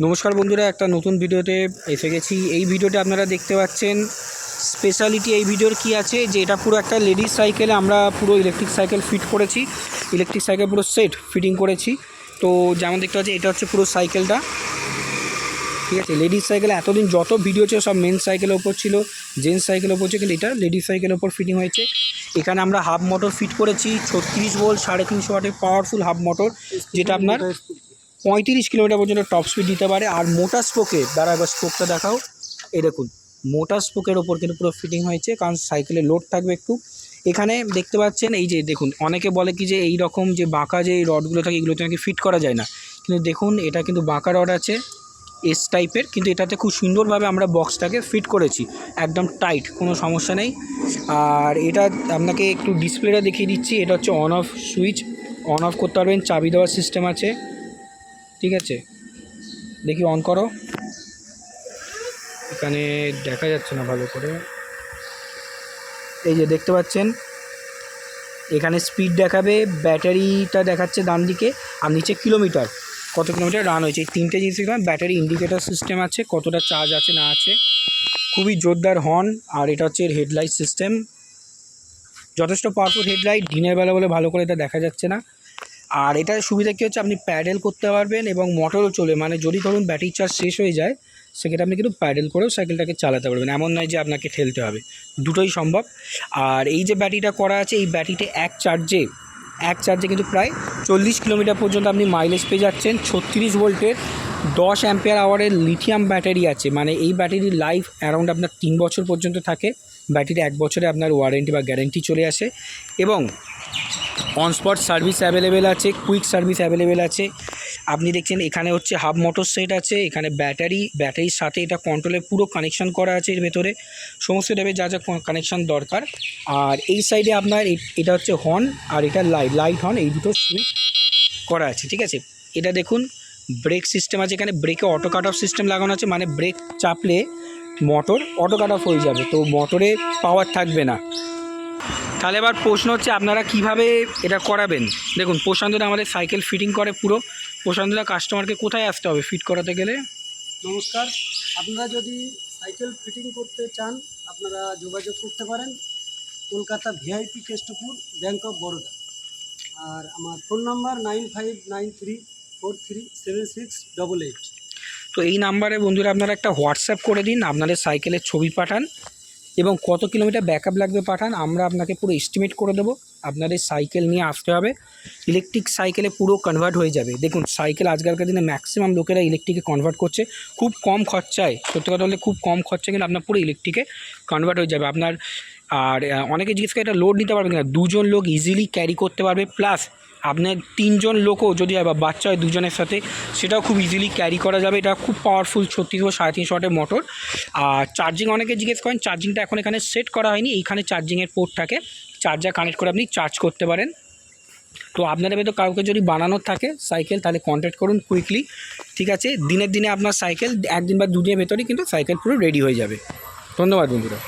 নমস্কার বন্ধুরা, একটা নতুন ভিডিওতে এসে গেছি। এই ভিডিওতে আপনারা দেখতে পাচ্ছেন স্পেশালিটি এই ভিডিওর কি আছে, যে এটা পুরো একটা লেডিস সাইকেলে আমরা পুরো ইলেকট্রিক সাইকেল ফিট করেছি, ইলেকট্রিক সাইকেল পুরো সেট ফিটিং করেছি। তো যেমন দেখতে পাচ্ছি এটা হচ্ছে পুরো সাইকেলটা, ঠিক আছে। লেডিস সাইকেলে এতদিন যত ভিডিও ছিল সব মেন সাইকেলের ওপর ছিল, জেন্টস সাইকেলের ওপর ছিল, কিন্তু এটা লেডিস সাইকেলের ওপর ফিটিং হয়েছে। এখানে আমরা হাফ মোটর ফিট করেছি, 36 ভোল্ট 350 ওয়াটের পাওয়ারফুল হাফ মোটর, যেটা আপনার 35 কিলোমিটার পর্যন্ত টপ স্পিড দিতে পারে। আর মোটা স্পোকের দ্বারা, এবার স্পোকটা দেখাও, এই দেখুন মোটা স্পোকের ওপর কিন্তু পুরো ফিটিং হয়েছে, কারণ সাইকেলে লোড থাকবে একটু। এখানে দেখতে পাচ্ছেন এই যে দেখুন, অনেকে বলে কি যে এই রকম যে বাঁকা যে রডগুলো থাকে এগুলোতে নাকি ফিট করা যায় না, কিন্তু দেখুন এটা কিন্তু বাঁকা রড আছে এস টাইপের, কিন্তু এটাতে খুব সুন্দরভাবে আমরা বক্সটাকে ফিট করেছি, একদম টাইট, কোনো সমস্যা নেই। আর এটা আপনাকে একটু ডিসপ্লেটা দেখিয়ে দিচ্ছি, এটা হচ্ছে on off switch, on of করতে পারবেন, চাবি দেওয়ার সিস্টেম আছে, ঠিক আছে। দেখি অন করো, এখানে দেখা যাচ্ছে না ভালো করে, এই যে দেখতে পাচ্ছেন এখানে স্পিড দেখাবে, ব্যাটারিটা দেখাচ্ছে ডান দিকে, আর নিচে কিলোমিটার, কত কিলোমিটার রান হয়েছে, এই তিনটে জিনিস এখানে। ব্যাটারি ইন্ডিকেটার সিস্টেম আছে, কতটা চার্জ আছে না আছে, খুবই জোরদার হর্ন। আর এটা হচ্ছে এর হেডলাইট সিস্টেম, যথেষ্ট পাওয়ারফুল হেডলাইট, দিনের বেলা বলে ভালো করে এটা দেখা যাচ্ছে না। আর এটার সুবিধা কী হচ্ছে, আপনি প্যাডেল করতে পারবেন এবং মোটরও চলে, মানে যদি ধরুন ব্যাটারি চার্জ শেষ হয়ে যায় সেক্ষেত্রে আপনি কিন্তু প্যাডেল করেও সাইকেলটাকে চালাতে পারবেন, এমন নয় যে আপনাকে ঠেলতে হবে, দুটোই সম্ভব। আর এই যে ব্যাটারিটা করা আছে, এই ব্যাটারিতে এক চার্জে কিন্তু প্রায় 40 কিলোমিটার পর্যন্ত আপনি মাইলেজ পেয়ে যাচ্ছেন। 36 ভোল্টের 10 অ্যাম্পিয়ার আওয়ারের লিথিয়াম ব্যাটারি আছে, মানে এই ব্যাটারির লাইফ অ্যারাউন্ড আপনার 3 বছর পর্যন্ত থাকে। ব্যাটারি 1 বছরে আপনার ওয়ারেন্টি বা গ্যারেন্টি চলে আসে, এবং অন স্পট সার্ভিস অ্যাভেলেবেল আছে, কুইক সার্ভিস অ্যাভেলেবেল আছে। আপনি দেখছেন এখানে হচ্ছে হাফ মোটর সেট আছে, এখানে ব্যাটারির সাথে এটা কন্ট্রোলের পুরো কানেকশন করা আছে, এর ভেতরে সমস্ত টাইপের যা যা কানেকশান দরকার। আর এই সাইডে আপনার এটা হচ্ছে হর্ন, আর এটা লাইট হর্ন, এই দুটো সুইচ করা আছে, ঠিক আছে। এটা দেখুন ব্রেক সিস্টেম আছে, এখানে ব্রেকে অটো কাট অফ সিস্টেম লাগানো আছে, মানে ব্রেক চাপলে মোটর অটো কাট অফ হয়ে যাবে, তো মোটরে পাওয়ার থাকবে না। তাহলে এবার প্রশ্ন হচ্ছে আপনারা কিভাবে এটা করাবেন। দেখুন প্রশান্তদা আমাদের সাইকেল ফিটিং করে পুরো। প্রশান্তদা, কাস্টমারকে কোথায় আসতে হবে ফিট করাতে গেলে? নমস্কার, আপনারা যদি সাইকেল ফিটিং করতে চান আপনারা যোগাযোগ করতে পারেন Kolkata VIP Kestopur, bank of Baroda. আর আমার ফোন নাম্বার 9593437688। তো এই নাম্বারে বন্ধুরা আপনারা একটা হোয়াটসঅ্যাপ করে দিন, আপনাদের সাইকেলের ছবি পাঠান এবং কত কিলোমিটার ব্যাকআপ লাগবে পাঠান, আমরা আপনাকে পুরো এস্টিমেট করে দেবো। আপনাদের সাইকেল নিয়ে আসতে হবে, ইলেকট্রিক সাইকেলে পুরো কনভার্ট হয়ে যাবে। দেখুন সাইকেল আজকালকার দিনে ম্যাক্সিমাম লোকেরা ইলেকট্রিকে কনভার্ট করছে খুব কম খরচায়, সত্যি কথা বলতে খুব কম খরচায় কিন্তু আপনার পুরো ইলেকট্রিকে কনভার্ট হয়ে যাবে আপনার। আর অনেকে জিজ্ঞেস করে এটা লোড নিতে পারবে কিনা, 2 জন লোক ইজিলি ক্যারি করতে পারবে, প্লাস আপনার 3 জন লোকও যদি হয় বা বাচ্চা হয় 2 জনের সাথে, সেটাও খুব ইজিলি ক্যারি করা যাবে। এটা খুব পাওয়ারফুল 36 বা 350 ওয়াটের মোটর। আর চার্জিং অনেকে জিজ্ঞেস করেন, চার্জিংটা এখন এখানে সেট করা হয়নি, এইখানে চার্জিংয়ের পোর্ট থাকে, চার্জার কানেক্ট করে আপনি চার্জ করতে পারেন। তো আপনাদের ভেতর কাউকে যদি বানানোর থাকে সাইকেল, তাহলে কন্ট্যাক্ট করুন কুইকলি, ঠিক আছে। দিনে আপনার সাইকেল 1 দিন বা 2 দিনের ভেতরেই কিন্তু সাইকেল পুরো রেডি হয়ে যাবে। ধন্যবাদ বন্ধুরা।